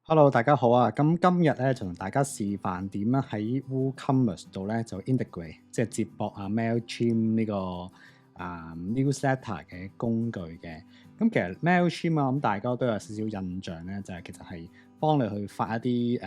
Hello，大家好啊！咁今日咧就同大家示範點樣喺 WooCommerce 度咧就 integrate，即係接駁Mailchimp 呢個newsletter 嘅工具嘅。咁其實 Mailchimp 啊，咁大家都有少少印象咧，就係其實係幫你去發一啲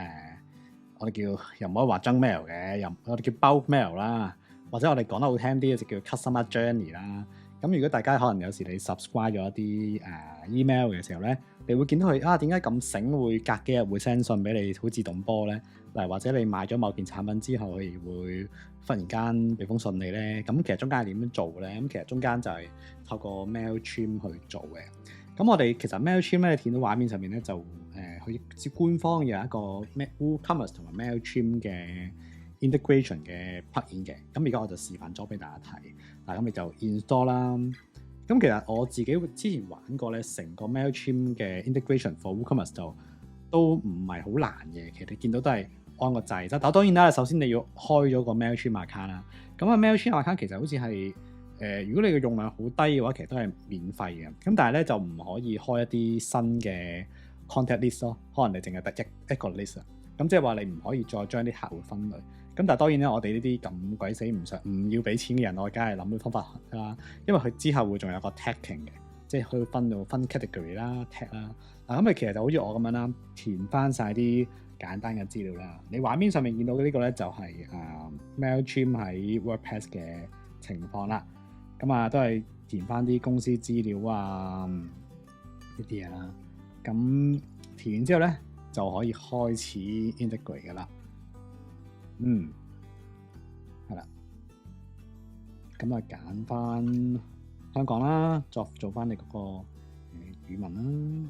我哋叫又唔可以話 junk mail 嘅，又我哋叫 bulk mail 啦，或者我哋講得好聽啲就叫 customer journey 啦。咁如果大家可能有時你 subscribe 咗一啲email 嘅時候咧，你會見到佢點解咁醒會隔幾日會 send 信俾你，好自動波咧？嗱，或者你買咗某件產品之後，佢會忽然間俾封信你咧？咁其實中間係點樣做咧？咁其實中間就係透過 Mailchimp 去做嘅。咁我哋其實 Mailchimp 咧，你見到畫面上面咧就佢官方有一個 WooCommerce 同埋 Mailchimp 嘅 integration 嘅 plugin 嘅。咁而家我就示範咗俾大家睇。嗱，咁你就 install 啦。咁其實我自己之前玩過咧，成個 Mailchimp 嘅 integration for WooCommerce 就都唔係好難嘅。其實你見到都係按個掣，但當然啦，首先你要開咗個 Mailchimp account 啦。咁Mailchimp account 其實好似係如果你嘅用量好低嘅話，其實都係免費嘅。咁但係咧就唔可以開一啲新嘅 contact list 咯。可能你淨係得一個 list 啊。咁即係話你唔可以再將啲客戶分類。咁但係當然咧，我哋呢啲咁鬼死唔要俾錢嘅人，我梗係諗啲方法啦。因為佢之後會仲有個 tagging 嘅，即係佢分 category 啦、tag 啦。咁你其實就好似我咁樣啦，填翻晒啲簡單嘅資料啦。你畫面上面見到嘅呢個咧就係Mailchimp 喺 WordPress 嘅情況啦。咁都係填翻啲公司資料啊呢啲嘢啦。咁填完之後咧就可以開始 integrate 噶啦。係啦。咁揀翻香港啦，做翻你嗰個語文啦。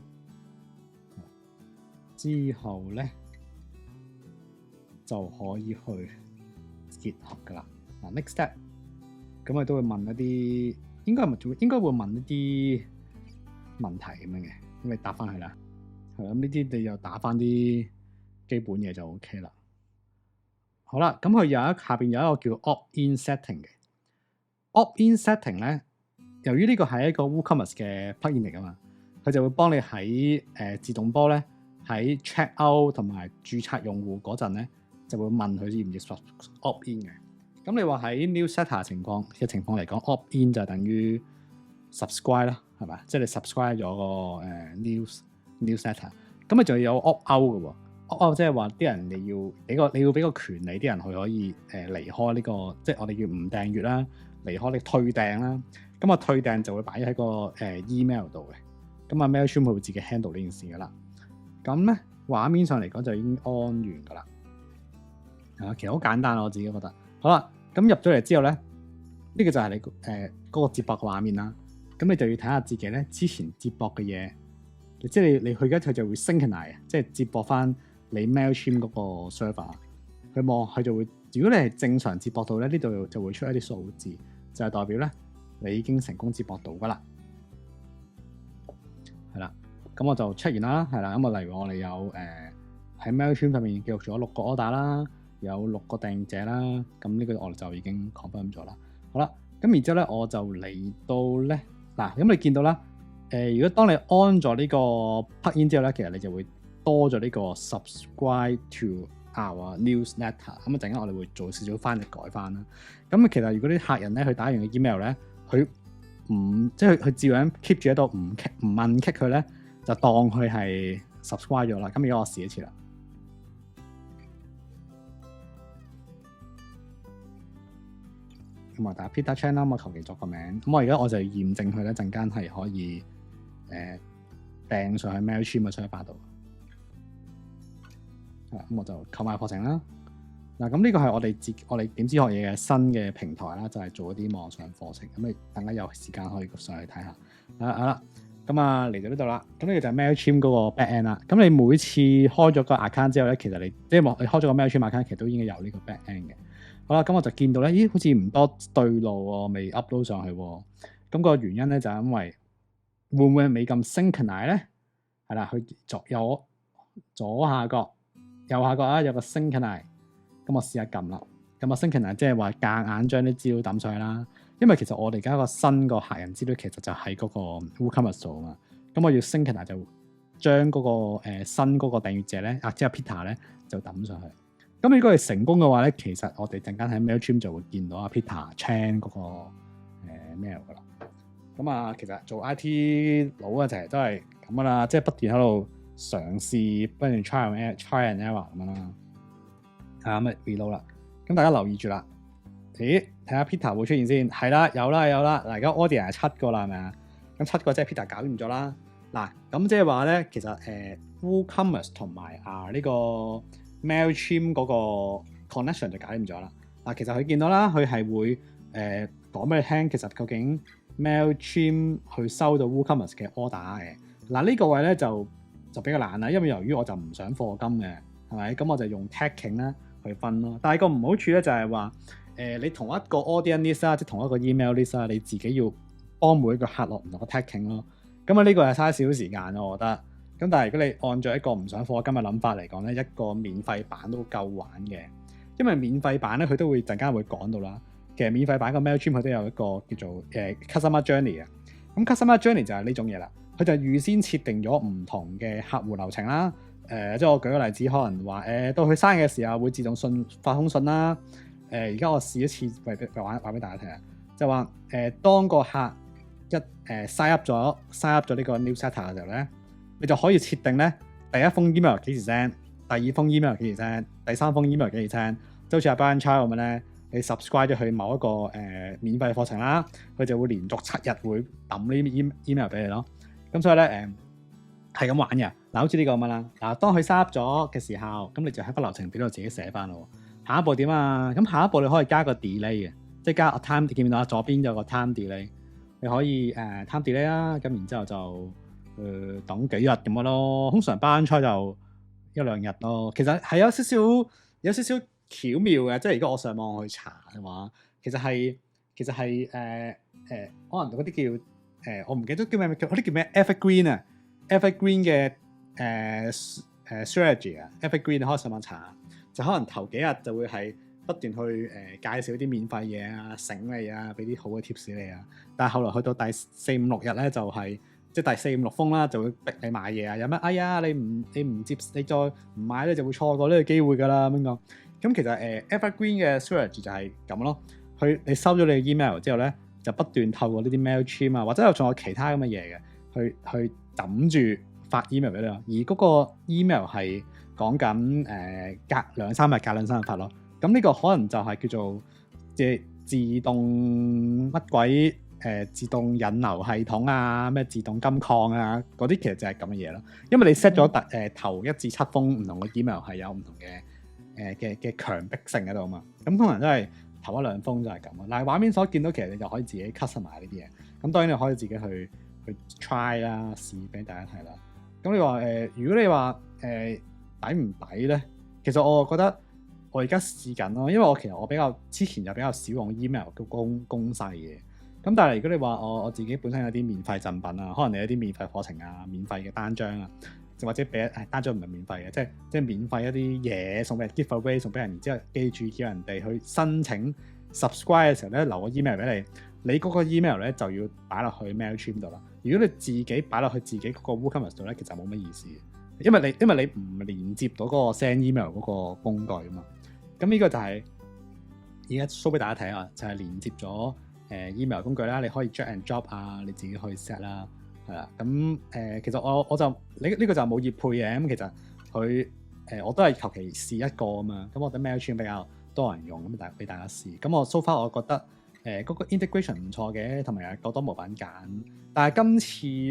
之後咧就可以去結合噶啦。Next step，咁佢都會問一啲，應該會問一啲問題咁樣嘅，咁你答翻佢啦。係咁呢啲你又打翻啲基本嘢就 OK 啦。好啦，咁佢下邊有一個叫 opt-in setting 嘅 opt-in setting 咧，由於呢個係一個 WooCommerce 嘅 plugin 嚟噶嘛，佢就會幫你喺自動波咧喺 check out 同埋註冊用戶嗰陣咧，就會問佢要唔要 opt-in 嘅。咁你話喺 newsletter 情況嚟講，opt-in 就等於 subscribe 啦，係咪？即係你 subscribe 咗個newsletter，咁你仲要有 opt-out 嘅喎。即係話啲人你要俾個權利啲人去可以離開呢個，即係我哋叫唔訂閱啦，離開你退訂啦。咁退訂就會擺喺個email 度嘅。咁Mailchimp 佢會自己 handle 呢件事噶啦。咁咧畫面上嚟講就已經安完噶啦。其實好簡單，我自己覺得。好啦，咁入咗嚟之後咧，呢個就係你嗰個接駁嘅畫面啦。咁你就要睇下自己咧之前接駁嘅嘢，即係你去而家佢就會 synchronize，即係接駁翻你 Mailchimp 嗰個 server，佢就會，如果你係正常接駁到咧，呢度就會出一啲數字，就係代表咧你已經成功接駁到噶啦。係啦，咁我就 check 完啦，係啦，咁例如我哋有喺 Mailchimp 上面記錄咗6個 order 啦，有6個訂者啦，咁呢個我哋就已經 confirm 咗啦。好啦，咁然之後咧我就嚟到咧咁你見到啦，如果當你安咗呢個 plugin 之後咧，其實你就會多咗呢個 subscribe to our newsletter。咁陣間我哋會做少少翻譯改翻啦。咁其實如果啲客人咧佢打完個 email 咧，佢即係佢照樣 keep 住喺度唔問 kick 佢咧，就當佢係 subscribe 咗啦。咁而家我試一次啦。咁打 Peter Chan 啦，我求其作個名。咁我而家我就驗證佢咧，陣間係可以掟上去 Mailchimp 嘅 server 度。咁我就購買課程啦。咁呢個係我哋點知學嘢嘅新嘅平台啦，就係做一啲網上課程。咁你大家有時間可以上去睇下。好啦，咁嚟到呢度啦。咁呢個就係 Mailchimp 嗰個 back end 啦。咁你每次開咗個 account 之後咧，其實你開咗個 Mailchimp account，其實都應該有呢個 back end 嘅。好啦，咁我就見到咧，咦，好似唔多對路喎，未 upload 上去喎。咁個原因咧就係因為會唔會未咁 synchronize 咧？係啦，佢有左下角、右下角有個 synchronize。咁我試下撳啦。咁我 synchronize 即係話夾硬將啲資料抌上去啦。因為其實我哋而家個新個客人資料其實就喺嗰個 WooCommerce 度啊嘛。咁我要 synchronize 就將嗰個新嗰個訂閱者咧，即係 Peter 咧就抌上去。咁如果係成功嘅話咧，其實我哋陣間喺 Mailchimp 就會見到阿 Peter Chan 嗰個mail 噶啦。咁啊，其實做 IT 佬啊，就係都係咁噶啦，即係不斷喺度嘗試，不斷 try and error 咁樣啦。咁咪 reload 啦。咁大家留意住啦。咦，睇下 Peter 會出現先。係啦，有啦。嗱，而家 audience 係7個啦，係咪啊？咁7個即係 Peter 搞掂咗啦。嗱，咁即係話咧，其實WooCommerce 同埋呢個 Mailchimp 嗰個 connection 就搞掂咗啦。嗱，其實佢見到啦，佢係會講俾你聽，其實究竟 Mailchimp 去收到 WooCommerce 嘅 order 嘅。嗱，呢個位咧就比較難啦，因為由於我就唔想課金嘅，係咪？咁我就用 tagging 咧去分咯。但係個唔好處咧就係話，你同一個 audience list 啦，即係同一個 email list 啦，你自己要幫每一個客落唔同嘅 tagging 咯。咁啊呢個係嘥少少時間咯，我覺得。咁但係如果你按照一個唔想課金嘅諗法嚟講咧，一個免費版都夠玩嘅。因為免費版咧，佢都會陣間會講到啦。其實免費版個 Mailchimp 佢都有一個叫做customer journey 嘅。咁 customer journey 就係呢種嘢啦。佢就預先設定咗唔同嘅客戶流程啦。即係我舉個例子，可能話到佢生日嘅時候會自動發通訊啦。而家我試一次話俾大家聽啊，就話當個客一sign up 咗呢個 newsletter 嘅時候咧，你就可以設定咧第一封 email 幾時 send，第二封 email 幾時 send，第三封 email 幾時 send。就好似阿 Brian Chow 咁樣咧，你 subscribe 咗去某一個免費課程啦，佢就會連續7日會抌呢啲 email 俾你咯。咁所以咧係咁玩嘅。嗱，好似呢個咁樣啦。嗱，當佢 sign up 咗嘅時候，咁你就喺個流程表度自己寫翻咯。下一步點啊？咁下一步你可以加個 delay 嘅，即係加個 time。見唔見到啊？左邊有個 time delay，你可以time delay 啦。咁然之後就等幾日咁樣咯。通常班賽就1-2日咯。其實係有少少巧妙嘅，即係如果我上網去查嘅話，其實係可能嗰啲叫我唔記得叫咩，嗰啲叫咩 evergreen 啊 ，evergreen 嘅strategy 啊 ，evergreen 你可以上網查，就可能頭幾日就會係不斷去介紹啲免費嘢啊、醒你啊，俾啲好嘅 tips 你啊。但係後來去到第4、5、6日咧，就係即係第4、5、6封啦，就會逼你買嘢啊。有咩？哎呀，你唔接，你再唔買咧，就會錯過呢個機會㗎啦。咁講。咁其實evergreen 嘅 strategy 就係咁咯。你收咗你嘅 email 之後咧，就不斷透過呢啲 Mailchimp 啊，或者仲有其他咁嘅嘢嘅，去揼住發 email 俾你咯。而嗰個 email 係講緊隔2、3日發咯。咁呢個可能就係叫做即係自動乜鬼自動引流系統啊，咩自動金礦啊嗰啲，其實就係咁嘅嘢咯。因為你 set 咗頭1至7封唔同嘅 email 係有唔同嘅嘅強迫性喺度啊嘛。咁通常都係頭1、2封就係咁咯。嗱，畫面所見到其實你就可以自己 customize 呢啲嘢。咁當然你可以自己去 try 啦，試俾大家睇啦。咁你話如果你話抵唔抵咧？其實我覺得我而家試緊咯，因為我其實我之前就比較少用 email 嘅攻勢嘅。咁但係如果你話我自己本身有啲免費贈品啊，可能你有啲免費課程啊、免費嘅單張啊，或者俾單張唔係免費嘅，即係免費一啲嘢送俾人 give away 送俾人，然之後記住叫人哋去申請 subscribe 嘅時候咧留個 email 俾你，你嗰個 email 咧就要擺落去 Mailchimp 度啦。如果你自己擺落去自己嗰個 WooCommerce 度咧，其實冇乜意思，因為你唔連接到嗰個 send email 嗰個工具啊嘛。咁呢個就係而家 show 俾大家睇啊，就係連接咗email 工具啦，你可以 drag and drop 啊，你自己可以 set 啦，係啦。咁其實我就呢個就冇業配嘅，咁其實佢我都係求其試一個啊嘛。咁我覺得 Mailchimp 比較多人用，咁俾大家試。咁我 so far 我覺得嗰個 integration 唔錯嘅，同埋有多模板揀。但係今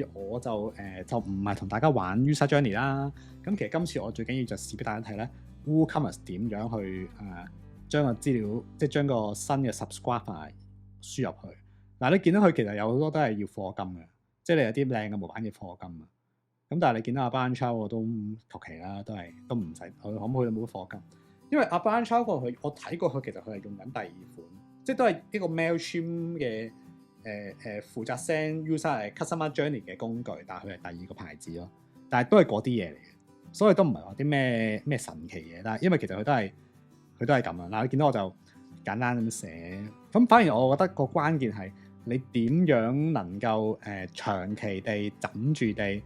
次我就唔係同大家玩 user journey 啦。咁其實今次我最緊要就試俾大家睇咧，WooCommerce 點樣去將個資料，即係將個新嘅 subscriber 輸入去。嗱，你見到佢其實有好多都係要課金嘅，即係你有啲靚嘅模板要課金啊。咁但係你見到阿 Brian Chow 我都求其啦，都唔使，佢可唔可以冇課金？因為阿 Brian Chow 我睇過佢，其實佢係用緊第2款，即係都係一個 Mailchimp 嘅負責 send user customer journey 嘅工具，但係佢係第2個牌子咯。但係都係嗰啲嘢嚟嘅，所以都唔係話啲咩神奇嘢。但係因為其實佢都係咁啊。嗱，你見到我就簡單咁寫，咁反而我覺得個關鍵係你點樣能夠長期地枕住地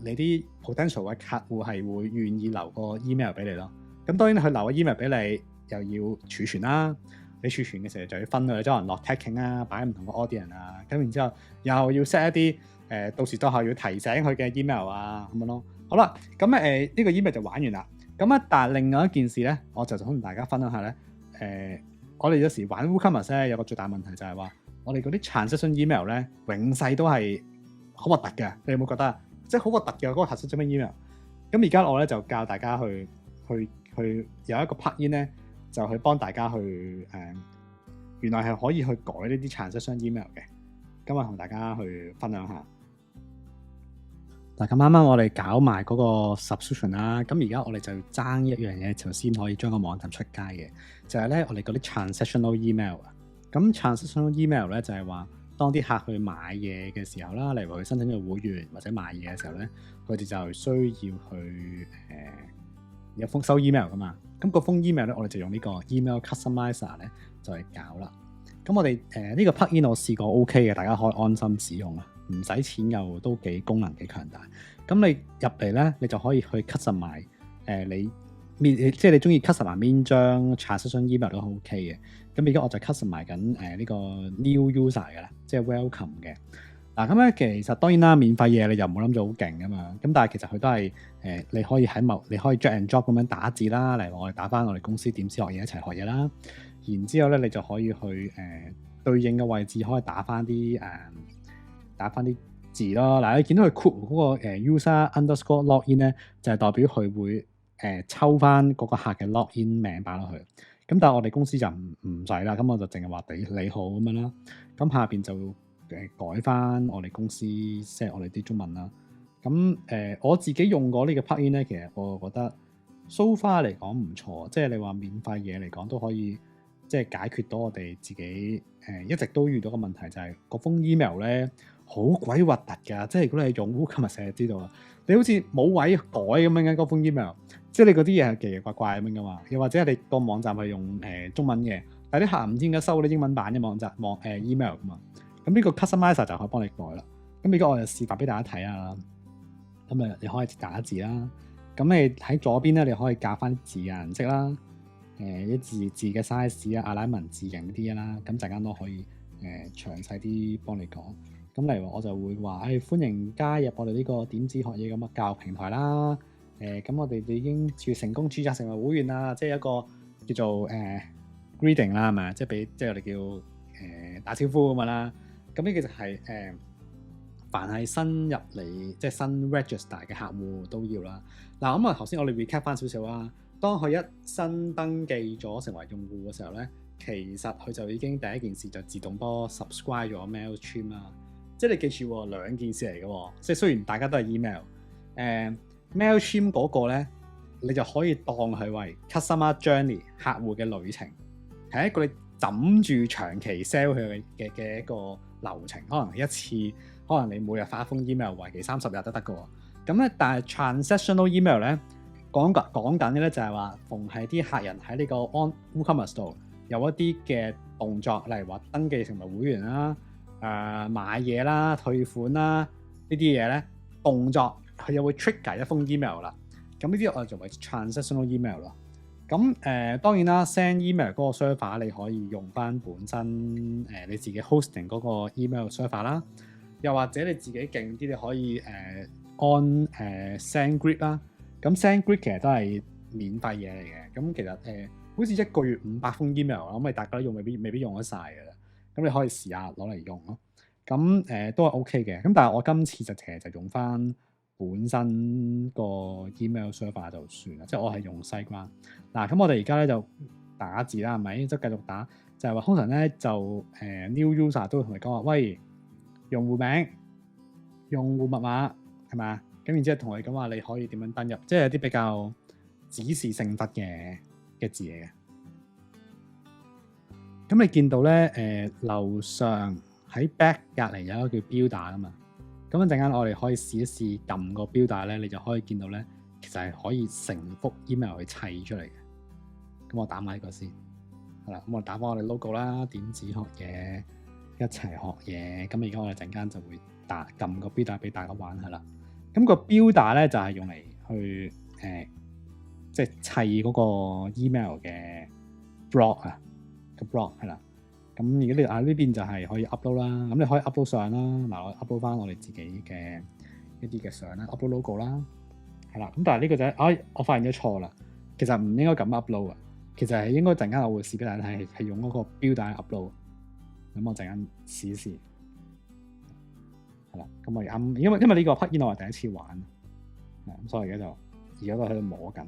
你啲 potential 嘅客戶係會願意留個 email 俾你咯。咁當然佢留個 email 俾你，又要儲存啦。你儲存嘅時候就要分佢，即係可能落 tagging 啊，擺唔同嘅 audience 啊，咁然之後又要 set 一啲到時到候要提醒佢嘅 email 啊咁樣咯。好啦，咁呢個 email 就玩完啦。咁但係另外一件事咧，我就想同大家分享下咧。我哋有時玩 WooCommerce 咧，有個最大問題就係話，我哋嗰啲 transaction email 咧，永世都係好核突嘅。你有冇覺得？即係好核突嘅嗰個 transaction email。咁而家我咧就教大家去有一個 plugin 咧，就去幫大家去原來係可以去改呢啲 transaction email 嘅。今日同大家去分享下。嗱，咁啱啱我哋搞埋嗰個 subscription 啦，咁而家我哋就要爭一樣嘢，就先可以將個網站出街嘅，就係咧我哋嗰啲 transactional email 啊。咁 transactional email 咧就係話，當啲客去買嘢嘅時候啦，例如佢申請個會員或者買嘢嘅時候咧，佢哋就需要去有封收 email 噶嘛。咁個封 email 咧，我哋就用呢個 email customizer 咧就去搞啦。咁我哋呢個 plugin 我試過 OK 嘅，大家可以安心使用啊。唔使錢又都幾功能幾強大，咁你入嚟咧，你就可以去 custom 埋即係你中意 custom 埋邊張 transaction email 都 OK 嘅。咁而家我就 custom 埋緊呢個 new user 嘅啦，即係 welcome 嘅。嗱，咁咧其實當然啦，免費嘢你就唔好諗住好勁噶嘛。咁但係其實佢都係你可以你可以 drag and drop 咁樣打字啦，例如我哋打翻我哋公司點先學嘢一齊學嘢啦。然之後咧，你就可以去對應嘅位置可以打翻啲字咯。嗱，你見到佢 quote 嗰個user underscore login 咧，就係代表佢會抽翻嗰個客嘅 login 名擺落去。咁但係我哋公司就唔使啦，咁我就淨係話你好咁樣啦。咁下邊就改翻我哋公司 set 我哋啲中文啦。咁我自己用過呢個 plugin 咧，其實我覺得 so far 嚟講唔錯，即係你話免費嘢嚟講都可以，即係解決到我哋自己一直都遇到嘅問題，就係個封 email 咧好鬼核突㗎。即係如果你係用 WooCommerce，成日知道啊，你好似冇位改咁樣嘅嗰封 email，即係你嗰啲嘢係奇奇怪怪咁樣噶嘛。又或者你個網站係用中文嘅，但係啲客唔知點解收嗰啲英文版嘅網站email 噶嘛。咁呢個 customizer 就可以幫你改啦。咁而家我就示範俾大家睇下啦。咁你可以打字啦。咁你喺左邊咧，你可以校翻字嘅顏色啦。啲字嘅 size 啊、阿拉文字型啲啦，咁陣間都可以詳細啲幫你講。咁例如我就會話歡迎加入我哋呢個點子學嘢咁嘅教育平台啦。咁我哋已經成功註冊成為會員啦，即係一個叫做greeting 啦，係咪？即係我哋叫打招呼咁啦。咁呢個就係凡係新入嚟即係新 register 嘅客戶都要啦。嗱，咁頭先我哋 recap 翻少少啦。當佢一新登記咗成為用戶嘅時候咧，其實佢就已經第一件事就自動幫 subscribe 咗 Mailchimp 啦。即係你記住兩件事嚟嘅喎。即係雖然大家都係 email，Mailchimp 嗰個咧，你就可以當佢為 customer journey 客戶嘅旅程，係一個你枕住長期 sell 佢嘅一個流程。可能一次，可能你每日發一封 email，為期30日都得嘅喎。咁咧，但係 transactional email 咧。講緊嘅咧就係話，逢係啲客人喺呢個 WooCommerce 度有一啲嘅動作，例如話登記成為會員啦、買嘢啦、退款啦呢啲嘢咧，動作佢又會 trigger 一封 email 啦。咁呢啲我就為 transactional email 咯。咁當然啦 ，send email 嗰個 server 你可以用翻本身你自己 hosting 嗰個 email server 啦，又或者你自己勁啲，你可以on SendGrid 啦。咁 SendGrid 其實都係免費嘢嚟嘅。咁其實好似一個月500封 email，咁咪大家都用未必用得晒嘅啦。咁你可以試下攞嚟用咯。咁都係 OK 嘅。咁但係我今次其實就用翻本身個 email server 就算啦，即係我係用西關。嗱，咁我哋而家咧就打字啦，係咪？即係繼續打，就係話通常咧就new user 都會同你講話，喂，用戶名、用戶密碼係咪？咁然之後同你講話，你可以點樣登入，即係有啲比較指示性質嘅字嚟嘅。咁你見到咧樓上喺 back 隔離有一個叫標打啊嘛。咁一陣間我哋可以試一試撳個標打咧，你就可以見到咧，其實係可以成幅 email 去砌出嚟嘅。咁我打埋呢個先，係啦。咁我打翻我哋 logo 啦，點子學嘢，一齊學嘢。咁而家我哋陣間就會撳個標打俾大家玩下啦。咁個 builder 咧就係用嚟去即係砌嗰個 email 嘅 blog 啊，個 blog 係啦。咁如果你呢邊就係可以 upload 啦，咁你可以 upload 相啦。嗱，我 upload 翻我哋自己嘅一啲嘅相啦，upload logo 啦，係啦。咁但係呢個就我發現咗錯啦，其實唔應該咁 upload 啊。其實係應該陣間我會試俾大家睇，係用嗰個 builder upload。咁我陣間試一試，係啦。咁我啱，因為呢個 plugin 我係第一次玩，咁所以而家都喺度摸緊。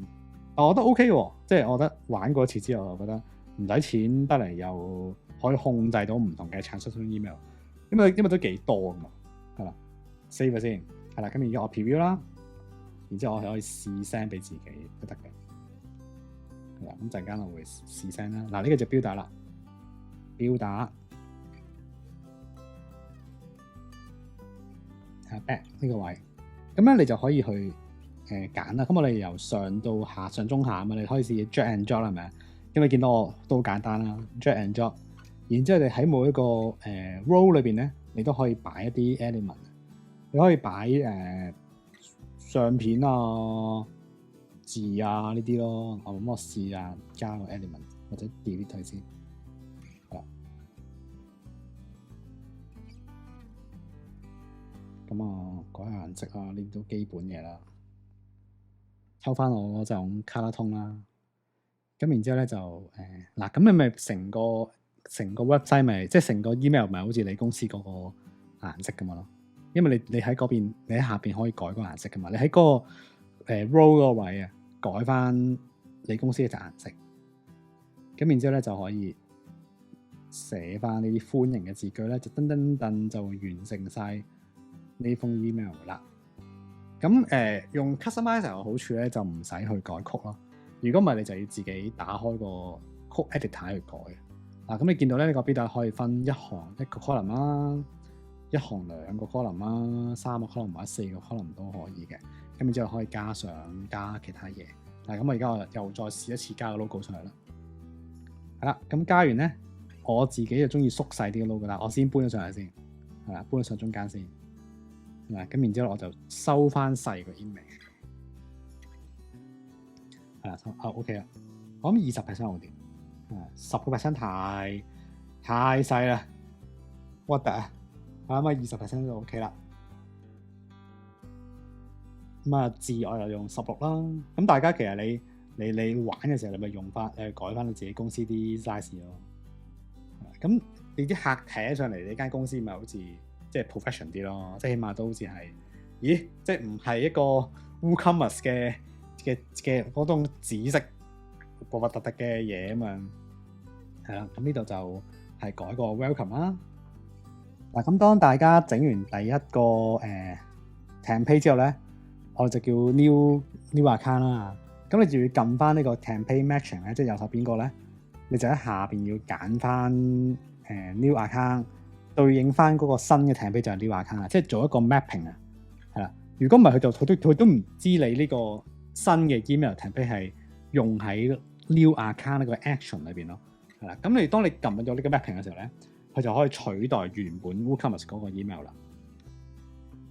但我覺得 OK 喎，即係我覺得玩過一次之後，我覺得唔使錢得嚟，又可以控制到唔同嘅 transaction email，因為都幾多㗎嘛，係啦。save 先，係啦。咁而家我 preview 啦，然之後我係可以試 send 俾自己都得嘅。係啦，咁陣間我會試 send 啦。嗱，呢個就 builder 啦，builder。back 呢個位，咁咧你就可以去揀啦。咁我哋由上到下，上中下啊嘛，你可以試 drag and drop 啦，係咪啊？因為見到我都好簡單啦，drag and drop。然之後你喺每一個role 裏邊咧，你都可以擺一啲 element。你可以擺相片啊、字啊呢啲咯。我試下加個 element 或者 delete 佢先。咁啊，改下顏色啊，呢啲都基本嘢啦。抽翻我嗰種卡拉通啦。咁然之後咧就嗱，咁你咪成個 website 咪即係成個 email 咪好似你公司嗰個顏色咁嘛咯。因為你喺嗰邊，你喺下邊可以改個顏色噶嘛。你喺嗰個row 嗰個位啊，改翻你公司嘅隻顏色。咁然之後咧就可以寫翻呢啲歡迎嘅字句咧，就噔噔噔就完成晒呢封 email 啦。咁用 customizer 嘅好處咧，就唔使去改曲咯。如果唔係，你就要自己打開個 code editor 去改。嗱，咁你見到咧，呢個 builder 可以分一行一個 column 啦，一行兩個 column 啦，三個 column 或者四個 column 都可以嘅。咁然之後可以加上加其他嘢。嗱，咁我而家又再試一次加個 logo 上去啦。係啦，咁加完咧，我自己就中意縮細啲嘅 logo 啦。我先搬咗上去先，係啦，搬咗上中間先。咁然之後我就收翻細個 image， 係啦，OK 啦。我諗20% 好啲，10% 太細啦，核突啊！我諗20% 就 OK 啦。咁啊，字我又用16啦。咁大家其實你玩嘅時候，你咪用翻改翻你自己公司啲 size 咯。咁你啲客睇上嚟，你間公司咪好似即係 professional 啲咯，即係起碼都好似係，咦，即係唔係一個 WooCommerce 嘅嗰種紫色核核突突嘅嘢咁樣，係啦。咁呢度就係改個 welcome 啦。嗱，咁當大家整完第一個template 之後咧，我哋就叫 new account 啦。咁你就要撳翻呢個 template matching 咧，即係右手邊個咧，你就喺下邊要揀翻new account。對應翻嗰個新嘅 template 就係 new account 啊，即係做一個 mapping 啊，係啦。如果唔係，佢都唔知你呢個新嘅 email template 係用喺 new account 呢個 action 裏邊咯，係啦。咁當你撳咗呢個 mapping 嘅時候咧，佢就可以取代原本 WooCommerce 嗰個 email 啦。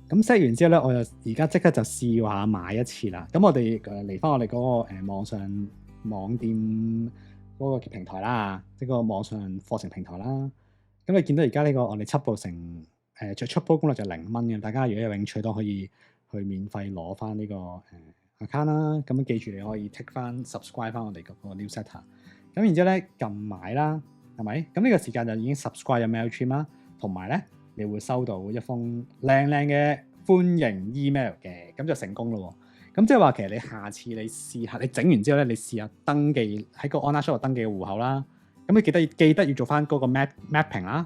咁 set 完之後咧，我就而家即刻就試下買一次啦。咁我哋嚟翻我哋嗰個網上網店嗰個平台啦，即係個網上課程平台啦。咁你見到而家呢個我哋出鋪攻略就0蚊嘅，大家如果有興趣都可以去免費攞翻呢個account 啦。咁記住你可以 tick 翻 subscribe 翻我哋嗰個 newsletter。咁然之後咧撳買啦，係咪？咁呢個時間就已經 subscribe 咗 Mailchimp 啦，同埋咧你會收到一封靚靚嘅歡迎 email 嘅，咁就成功咯。咁即係話其實你下次你試下，你整完之後咧，你試下登記喺個 online shop 度登記個戶口啦。咁你記得要做翻嗰個 mapping 啦，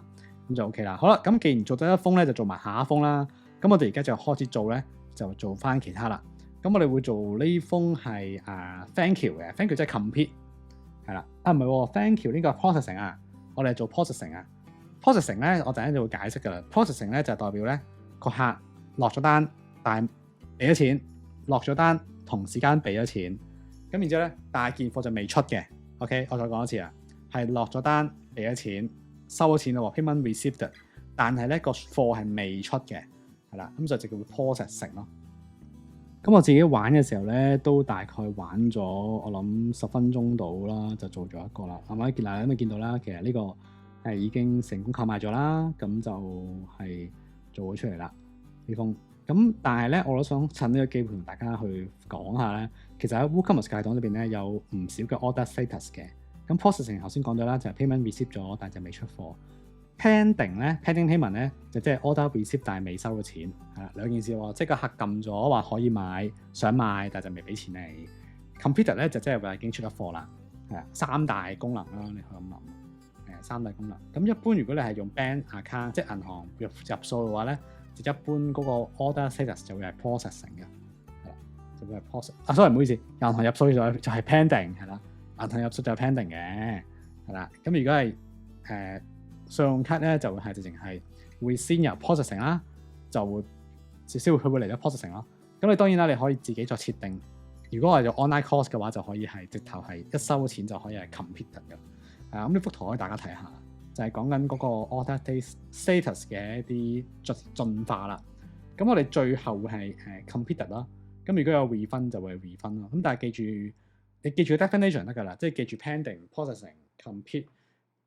咁就 OK 啦。好啦，咁既然做咗一封咧，就做埋下一封啦。咁我哋而家就開始做咧，就做翻其他啦。咁我哋會做呢封係thank you 嘅 ，thank you 即係 complete 係啦。唔係喎，thank you 呢個 processing 啊，我哋係做 processing 啊。processing 咧，我陣間就會解釋噶啦。processing 咧就係代表咧個客落咗單，但係俾咗錢，落咗單同時間俾咗錢。咁然之後咧，但係件貨就未出嘅。OK，我再講一次啊。係落咗單，俾咗錢，收咗錢咯喎 ，payment received，但係咧個貨係未出嘅，係啦，咁就叫 processing 咯。咁我自己玩嘅時候咧，都大概玩咗我諗10分鐘到啦，就做咗一個啦。係咪？嗱，咁你見到啦，其實呢個係已經成功購買咗啦，咁就係做咗出嚟啦呢封。咁但係咧，我都想趁呢個機會同大家去講下咧，其實喺 WooCommerce 系統裏邊咧有唔少嘅 order status 嘅。咁 processing 頭先講咗啦，就係 payment receive 咗，但係就未出貨。pending 咧 pending payment 咧就即係 order receive 但係未收到錢，係啦，兩件事喎，即係個客撳咗話可以買想買，但係就未俾錢你。completed 咧就即係話已經出咗貨啦，係啊，三大功能啦，你可以咁諗，三大功能。咁一般如果你係用 bank account 即係銀行入數嘅話咧，就一般嗰個 order status 就會係 processing 嘅，係啦，就會係 process。sorry 唔好意思，銀行入數就係 pending 係啦，銀行入數就係 pending 嘅，係啦。咁如果係信用卡咧就會係直情係會先由 processing 啦，就會先會嚟咗 processing 咯。咁你當然啦，你可以自己再設定。如果我係用 online course 嘅話，就可以係直頭係一收錢就可以係 completed 嘅。咁呢幅圖可以大家睇下，就係講緊嗰個 order status 嘅一啲進化啦。咁我哋最後會係completed 啦。咁如果有 refund 就會係 refund 咯。咁但係你記住 definition 得㗎啦，即係記住 pending、processing、complete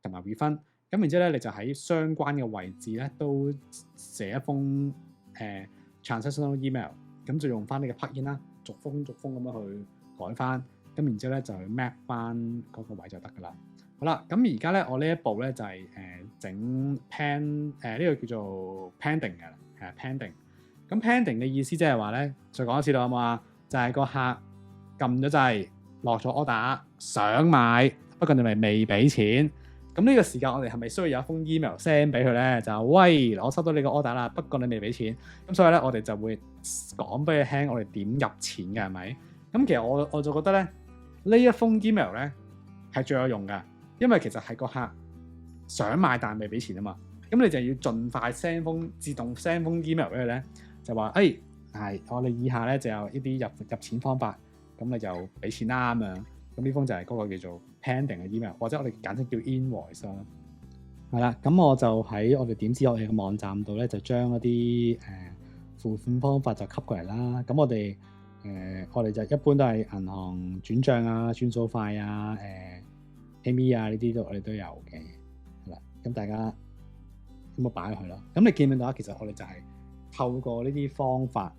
同埋 refund。咁然之後咧，你就喺相關嘅位置咧，都寫一封transactional email，咁就用翻呢個 plugin啦，逐封咁樣去改翻，咁然之後咧就去 map 翻嗰個位就得噶啦。好啦，咁而家咧我呢一步咧就係整呢個叫做 pending 嘅，係 pending。咁 pending 嘅意思即係話咧，再講一次啦，好唔好啊？就係個客撳咗掣，落咗 order，想買，不過你咪未俾錢。咁呢個時間我哋係咪需要有一封 email send 俾佢咧？就喂，我收到你個 order 啦，不過你未俾錢。咁所以咧，我哋就會講俾佢聽，我哋點入錢嘅係咪？咁其實我就覺得咧，呢一封 email 咧係最有用㗎，因為其實係個客想買但係未俾錢啊嘛。咁你就要盡快自動 send 封 email 俾佢咧，就話係我哋以下咧就有呢啲入錢方法，咁你就俾錢啦咁樣。咁呢封就係嗰個叫做 pending 嘅 email， 或者我哋簡稱叫 invoice 啦。係啦，咁我就喺我哋點知我哋嘅網站度咧，就將一啲付款方法就吸過嚟啦。咁我哋就一般都係銀行轉帳啊、轉數快啊、PayMe 啊呢啲我哋都有嘅。係啦，咁大家咁我擺落去咯。咁你見唔見到啊？其實我哋就係透過呢啲方法，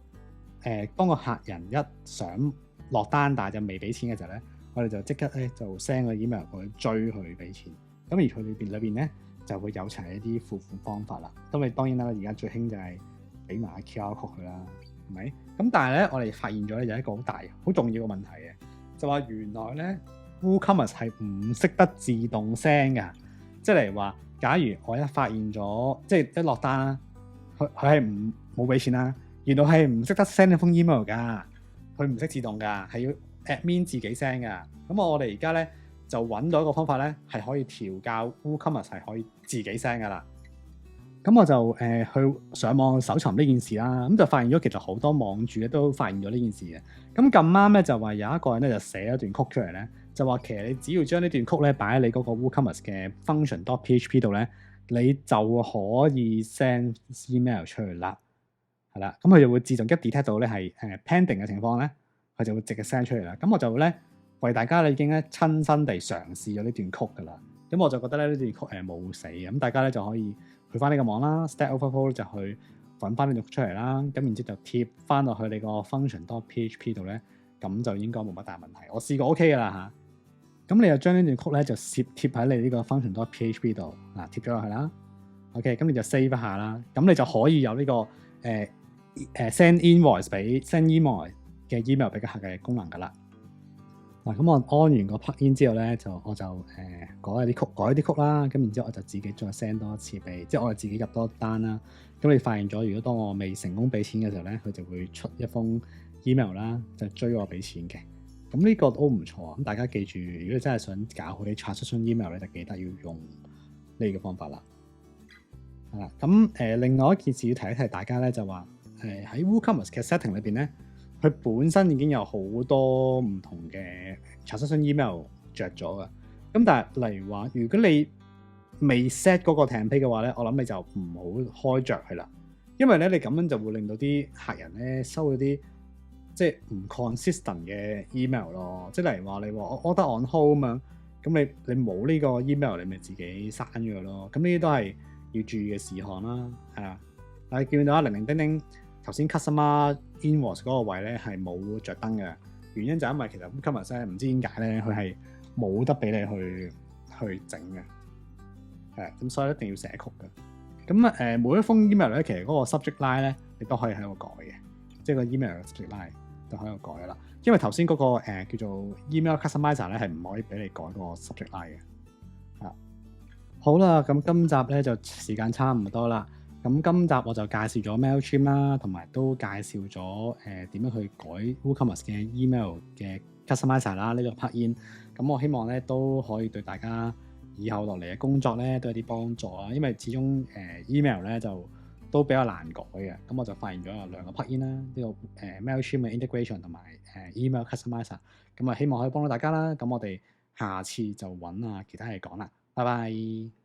當個客人一想落單但係就未俾錢嘅時候咧，我哋就即刻咧就 send 個 email 過去追佢俾錢。咁而佢裏邊咧就會有齊一啲付款方法啦。咁你當然啦，而家最興就係俾埋 QR code 佢啦，係咪？咁但係咧，我哋發現咗咧有一個好大、好重要嘅問題嘅，就話原來咧 WooCommerce 係唔識得自動 send 㗎。即係例如話，假如我一發現咗，即係一落單啦，佢係冇俾錢啦，原來係唔識得 send 一封 email 㗎，佢唔識自動㗎，係要 admin 自己 send 㗎。咁我哋而家咧就揾到一個方法咧，係可以調教 WooCommerce 係可以自己 send 㗎啦。咁我就去上網搜尋呢件事啦，咁就發現咗其實好多網主咧都發現咗呢件事嘅。咁咁啱咧就話有一個人咧就寫咗段曲出嚟咧，就話其實你只要將呢段曲咧擺喺你嗰個 WooCommerce 嘅 function.php 度咧，你就可以 send email 出去啦。係啦，咁佢就會自動一 detect 到咧係pending 嘅情況咧，佢就會直接 send 出嚟啦。咁我就咧為大家咧已經咧親身地嘗試咗呢段曲㗎啦。咁我就覺得咧呢段曲冇死嘅，咁大家咧就可以去翻呢個網啦 ，Stack Overflow 就去揾翻呢段曲出嚟啦。咁然之後就貼翻落去你個 function.php 度咧，咁就應該冇乜大問題。我試過 OK 㗎啦嚇。咁你就將呢段曲咧就貼喺你呢個 function.php 度貼咗落去啦。OK，咁你就 save 一下啦。咁你就可以有呢個send invoice 嘅 email 俾個客嘅功能㗎啦。嗱，咁我安完個 plugin 之後咧，我就改啲曲啦，咁然之後我就自己再 send 多一次俾，即係我哋自己入多單啦。咁你發現咗，如果當我未成功俾錢嘅時候咧，佢就會出一封 email 啦，就追我俾錢嘅。咁呢個都唔錯。咁大家記住，如果你真係想搞好啲 transaction email 咧，就記得要用呢個方法啦。係啦，咁另外一件事要提一提大家咧，就話喺 WooCommerce 嘅 setting 裏邊咧，佢本身已經有好多唔同嘅 transaction email 着咗噶。咁但係例如話，如果你未 set 嗰個 template 嘅話咧，我諗你就唔好開着佢啦，因為咧你咁樣就會令到啲客人咧收咗啲即係唔 consistent 嘅 email 咯。即係例如話你話我 order on hold 咁樣，咁你冇呢個 email，你咪自己刪咗佢咯。咁呢啲都係要注意嘅事項啦，係啊。但係見到零零丁丁頭先 customer invoice 嗰個位咧係冇着燈嘅，原因就係因為其實 WooCommerce 咧唔知點解咧佢係冇得俾你去整嘅，係咁所以一定要寫曲嘅。咁每一封 email 咧，其實嗰個 subject line 咧，你都可以喺度改嘅，即係個 email 嘅 subject line 都喺度改噶啦。因為頭先嗰個叫做 email customizer 咧係唔可以俾你改個 subject line 嘅。啊，好啦，咁今集咧就時間差唔多啦。咁今集我就介紹咗 Mailchimp 啦，同埋都介紹咗點樣去改 WooCommerce 嘅 email 嘅 customizer 啦，呢個 plugin。咁我希望咧都可以對大家以後落嚟嘅工作咧都有啲幫助啊，因為始終email 咧就都比較難改嘅。咁我就發現咗有兩個 plugin 啦，呢個Mailchimp 嘅 integration 同埋email customizer。咁啊希望可以幫到大家啦。咁我哋下次就揾其他嘢講啦。拜拜。